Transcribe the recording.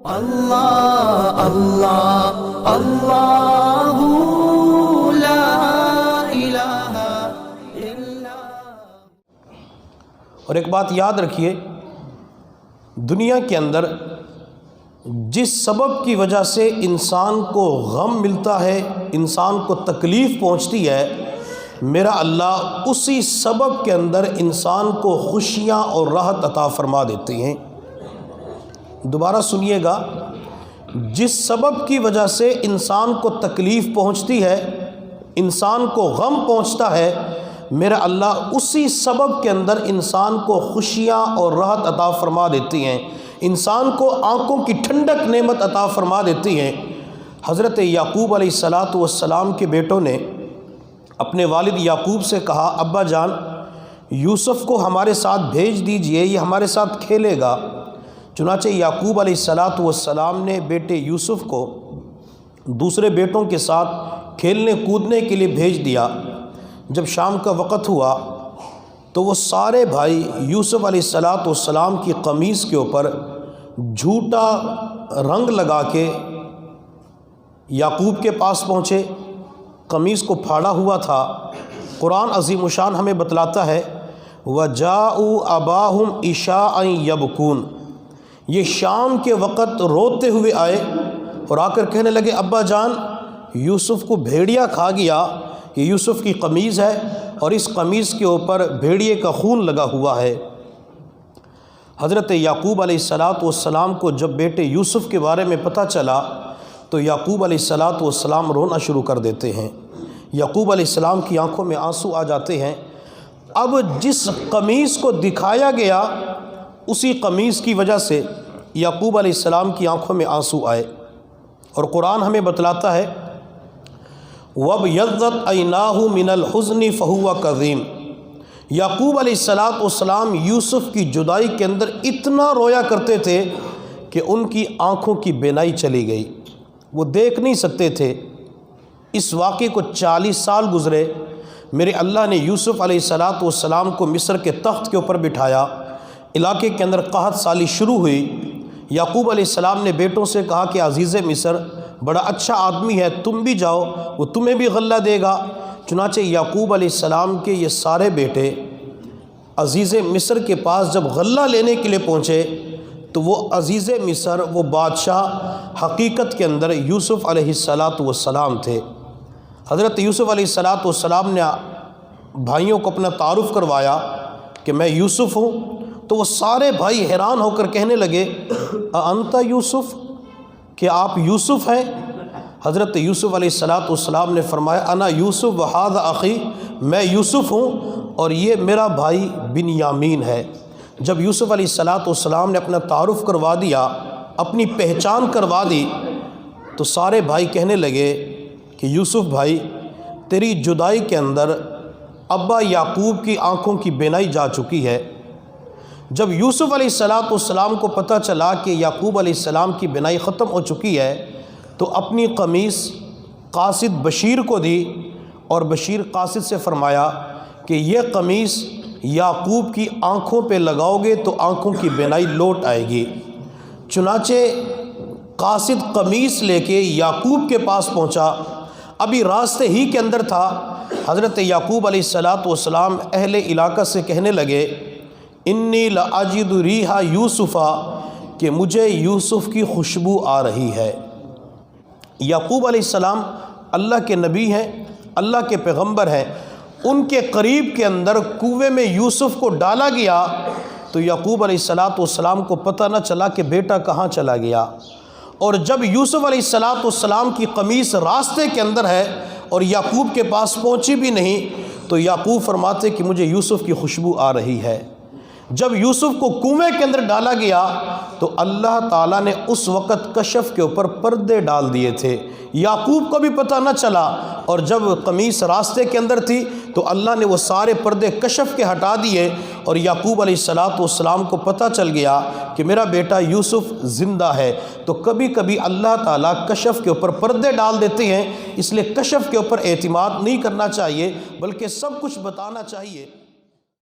اللہ اللہ اللہ لا الہ الا۔ اور ایک بات یاد رکھیے، دنیا کے اندر جس سبب کی وجہ سے انسان کو غم ملتا ہے، انسان کو تکلیف پہنچتی ہے، میرا اللہ اسی سبب کے اندر انسان کو خوشیاں اور راحت عطا فرما دیتے ہیں۔ دوبارہ سنیے گا، جس سبب کی وجہ سے انسان کو تکلیف پہنچتی ہے، انسان کو غم پہنچتا ہے، میرا اللہ اسی سبب کے اندر انسان کو خوشیاں اور راحت عطا فرما دیتی ہیں، انسان کو آنکھوں کی ٹھنڈک نعمت عطا فرما دیتی ہیں۔ حضرت یعقوب علیہ السلام کے بیٹوں نے اپنے والد یعقوب سے کہا، ابا جان یوسف کو ہمارے ساتھ بھیج دیجئے، یہ ہمارے ساتھ کھیلے گا۔ چنانچہ یعقوب علیہ السلام نے بیٹے یوسف کو دوسرے بیٹوں کے ساتھ کھیلنے کودنے کے لیے بھیج دیا۔ جب شام کا وقت ہوا تو وہ سارے بھائی یوسف علیہ السلام کی قمیص کے اوپر جھوٹا رنگ لگا کے یعقوب کے پاس پہنچے۔ قمیص کو پھاڑا ہوا تھا۔ قرآن عظیم الشان ہمیں بتلاتا ہے، وَجَاءُوا أَبَاهُمْ عِشَاءً يَبْكُونَ، یہ شام کے وقت روتے ہوئے آئے اور آ کر کہنے لگے، ابا جان یوسف کو بھیڑیا کھا گیا، یہ یوسف کی قمیض ہے اور اس قمیض کے اوپر بھیڑیے کا خون لگا ہوا ہے۔ حضرت یعقوب علیہ السلام کو جب بیٹے یوسف کے بارے میں پتہ چلا تو یعقوب علیہ السلام رونا شروع کر دیتے ہیں۔ یعقوب علیہ السلام کی آنکھوں میں آنسو آ جاتے ہیں۔ اب جس قمیص کو دکھایا گیا اسی قمیص کی وجہ سے یعقوب علیہ السلام کی آنکھوں میں آنسو آئے، اور قرآن ہمیں بتلاتا ہے، وَابْيَضَّتْ عَيْنَاهُ مِنَ الْحُزْنِ فَهُوَ كَظِيمٌ، یعقوب علیہ السلام یوسف کی جدائی کے اندر اتنا رویا کرتے تھے کہ ان کی آنکھوں کی بینائی چلی گئی، وہ دیکھ نہیں سکتے تھے۔ اس واقعے کو 40 سال گزرے، میرے اللہ نے یوسف علیہ السلام کو مصر کے تخت کے اوپر بٹھایا۔ علاقے کے اندر قحط سالی شروع ہوئی۔ یعقوب علیہ السلام نے بیٹوں سے کہا کہ عزیز مصر بڑا اچھا آدمی ہے، تم بھی جاؤ، وہ تمہیں بھی غلہ دے گا۔ چنانچہ یعقوب علیہ السلام کے یہ سارے بیٹے عزیز مصر کے پاس جب غلہ لینے کے لیے پہنچے تو وہ عزیز مصر، وہ بادشاہ حقیقت کے اندر یوسف علیہ السلام تھے۔ حضرت یوسف علیہ السلام نے بھائیوں کو اپنا تعارف کروایا کہ میں یوسف ہوں، تو وہ سارے بھائی حیران ہو کر کہنے لگے، انت یوسف، کہ آپ یوسف ہیں؟ حضرت یوسف علیہ السلام نے فرمایا، انا یوسف وہذا اخی، میں یوسف ہوں اور یہ میرا بھائی بنیامین ہے۔ جب یوسف علیہ السلام نے اپنا تعارف کروا دیا، اپنی پہچان کروا دی، تو سارے بھائی کہنے لگے کہ یوسف بھائی تیری جدائی کے اندر ابا یعقوب کی آنکھوں کی بینائی جا چکی ہے۔ جب یوسف علیہ السلام کو پتہ چلا کہ یعقوب علیہ السلام کی بینائی ختم ہو چکی ہے تو اپنی قمیص قاصد بشیر کو دی، اور بشیر قاصد سے فرمایا کہ یہ قمیص یعقوب کی آنکھوں پہ لگاؤ گے تو آنکھوں کی بینائی لوٹ آئے گی۔ چنانچہ قاصد قمیص لے کے یعقوب کے پاس پہنچا۔ ابھی راستے ہی کے اندر تھا، حضرت یعقوب علیہ السلام اہل علاقہ سے کہنے لگے، انی لاجد ریح یوسف، کہ مجھے یوسف کی خوشبو آ رہی ہے۔ یعقوب علیہ السلام اللہ کے نبی ہیں، اللہ کے پیغمبر ہیں، ان کے قریب کے اندر کنویں میں یوسف کو ڈالا گیا تو یعقوب علیہ السلام کو پتہ نہ چلا کہ بیٹا کہاں چلا گیا۔ اور جب یوسف علیہ السلام کی قمیص راستے کے اندر ہے اور یعقوب کے پاس پہنچی بھی نہیں تو یعقوب فرماتے کہ مجھے یوسف کی خوشبو آ رہی ہے۔ جب یوسف کو کنویں کے اندر ڈالا گیا تو اللہ تعالیٰ نے اس وقت کشف کے اوپر پردے ڈال دیے تھے، یعقوب کو بھی پتہ نہ چلا، اور جب قمیص راستے کے اندر تھی تو اللہ نے وہ سارے پردے کشف کے ہٹا دیے، اور یعقوب علیہ السلام کو پتہ چل گیا کہ میرا بیٹا یوسف زندہ ہے۔ تو کبھی کبھی اللہ تعالیٰ کشف کے اوپر پردے ڈال دیتے ہیں، اس لیے کشف کے اوپر اعتماد نہیں کرنا چاہیے بلکہ سب کچھ بتانا چاہیے۔